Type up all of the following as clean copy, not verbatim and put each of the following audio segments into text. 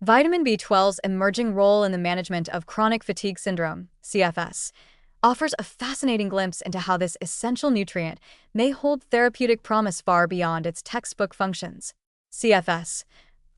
Vitamin B12's emerging role in the management of chronic fatigue syndrome, CFS, offers a fascinating glimpse into how this essential nutrient may hold therapeutic promise far beyond its textbook functions. CFS,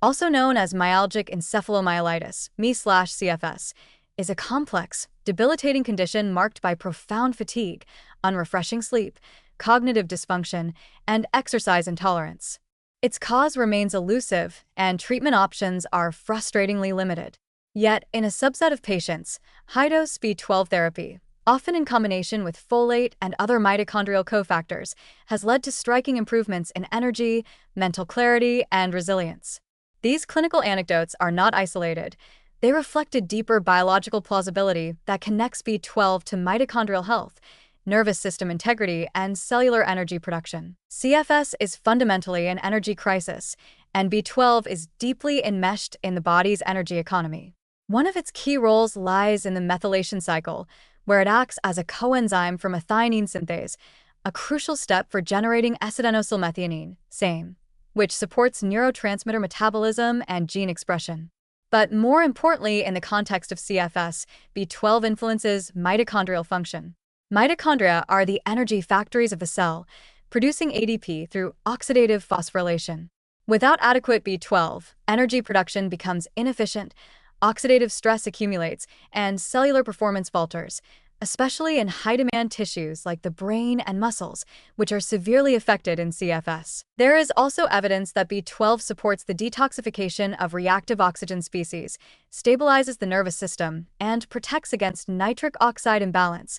also known as myalgic encephalomyelitis, ME/CFS, is a complex, debilitating condition marked by profound fatigue, unrefreshing sleep, cognitive dysfunction, and exercise intolerance. Its cause remains elusive, and treatment options are frustratingly limited. Yet, in a subset of patients, high-dose B12 therapy, often in combination with folate and other mitochondrial cofactors, has led to striking improvements in energy, mental clarity, and resilience. These clinical anecdotes are not isolated. They reflect a deeper biological plausibility that connects B12 to mitochondrial health, nervous system integrity, and cellular energy production. CFS is fundamentally an energy crisis, and B12 is deeply enmeshed in the body's energy economy. One of its key roles lies in the methylation cycle, where it acts as a coenzyme for methionine synthase, a crucial step for generating acetylmethionine, SAMe, which supports neurotransmitter metabolism and gene expression. But more importantly, in the context of CFS, B12 influences mitochondrial function. Mitochondria are the energy factories of the cell, producing ADP through oxidative phosphorylation. Without adequate B12, energy production becomes inefficient, oxidative stress accumulates, and cellular performance falters, especially in high-demand tissues like the brain and muscles, which are severely affected in CFS. There is also evidence that B12 supports the detoxification of reactive oxygen species, stabilizes the nervous system, and protects against nitric oxide imbalance,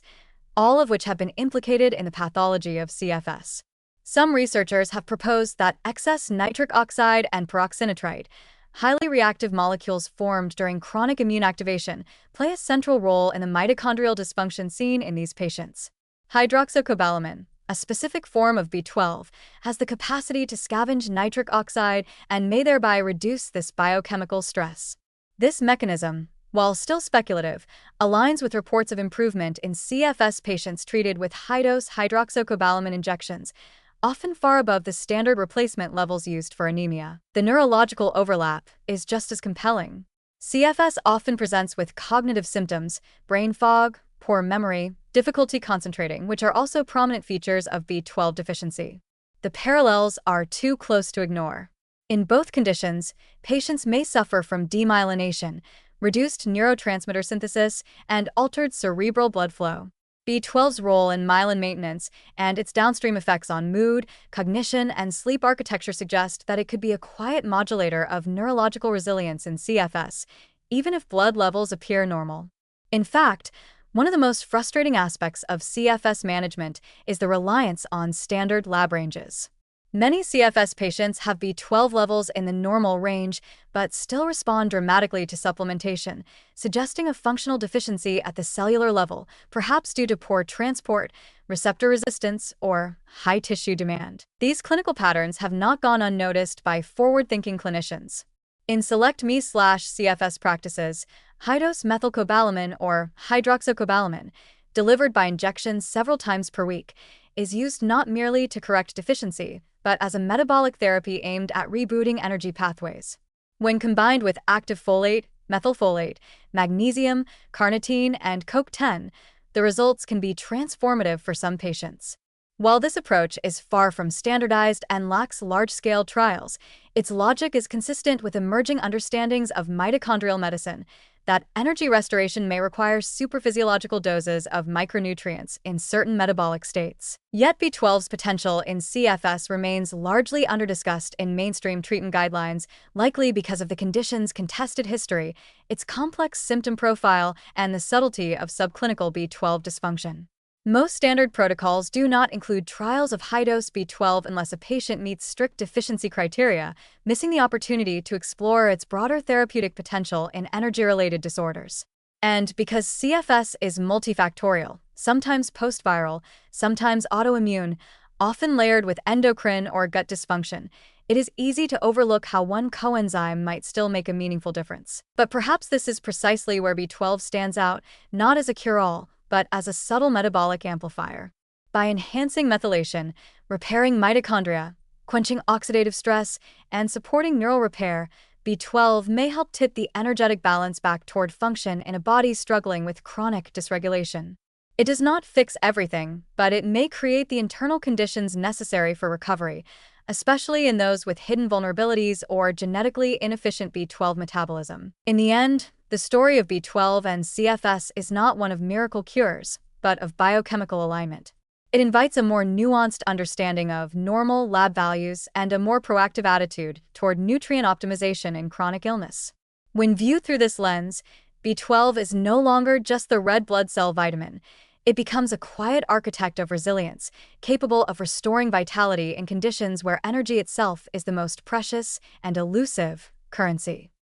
all of which have been implicated in the pathology of CFS. Some researchers have proposed that excess nitric oxide and peroxynitrite, highly reactive molecules formed during chronic immune activation, play a central role in the mitochondrial dysfunction seen in these patients. Hydroxycobalamin, a specific form of B12, has the capacity to scavenge nitric oxide and may thereby reduce this biochemical stress. This mechanism, while still speculative, aligns with reports of improvement in CFS patients treated with high-dose hydroxycobalamin injections, often far above the standard replacement levels used for anemia. The neurological overlap is just as compelling. CFS often presents with cognitive symptoms, brain fog, poor memory, difficulty concentrating, which are also prominent features of B12 deficiency. The parallels are too close to ignore. In both conditions, patients may suffer from demyelination, reduced neurotransmitter synthesis, and altered cerebral blood flow. B12's role in myelin maintenance and its downstream effects on mood, cognition, and sleep architecture suggest that it could be a quiet modulator of neurological resilience in CFS, even if blood levels appear normal. In fact, one of the most frustrating aspects of CFS management is the reliance on standard lab ranges. Many CFS patients have B12 levels in the normal range, but still respond dramatically to supplementation, suggesting a functional deficiency at the cellular level, perhaps due to poor transport, receptor resistance, or high tissue demand. These clinical patterns have not gone unnoticed by forward-thinking clinicians. In select ME/CFS practices, high-dose methylcobalamin or hydroxycobalamin, delivered by injection several times per week, is used not merely to correct deficiency, but as a metabolic therapy aimed at rebooting energy pathways. When combined with active folate, methylfolate, magnesium, carnitine, and CoQ10, the results can be transformative for some patients. While this approach is far from standardized and lacks large-scale trials, its logic is consistent with emerging understandings of mitochondrial medicine, that energy restoration may require supraphysiological doses of micronutrients in certain metabolic states. Yet B12's potential in CFS remains largely underdiscussed in mainstream treatment guidelines, likely because of the condition's contested history, its complex symptom profile, and the subtlety of subclinical B12 dysfunction. Most standard protocols do not include trials of high-dose B12 unless a patient meets strict deficiency criteria, missing the opportunity to explore its broader therapeutic potential in energy-related disorders. And because CFS is multifactorial, sometimes post-viral, sometimes autoimmune, often layered with endocrine or gut dysfunction, it is easy to overlook how one coenzyme might still make a meaningful difference. But perhaps this is precisely where B12 stands out, not as a cure-all, but as a subtle metabolic amplifier. By enhancing methylation, repairing mitochondria, quenching oxidative stress, and supporting neural repair, B12 may help tip the energetic balance back toward function in a body struggling with chronic dysregulation. It does not fix everything, but it may create the internal conditions necessary for recovery, especially in those with hidden vulnerabilities or genetically inefficient B12 metabolism. In the end, the story of B12 and CFS is not one of miracle cures, but of biochemical alignment. It invites a more nuanced understanding of normal lab values and a more proactive attitude toward nutrient optimization in chronic illness. When viewed through this lens, B12 is no longer just the red blood cell vitamin. It becomes a quiet architect of resilience, capable of restoring vitality in conditions where energy itself is the most precious and elusive currency.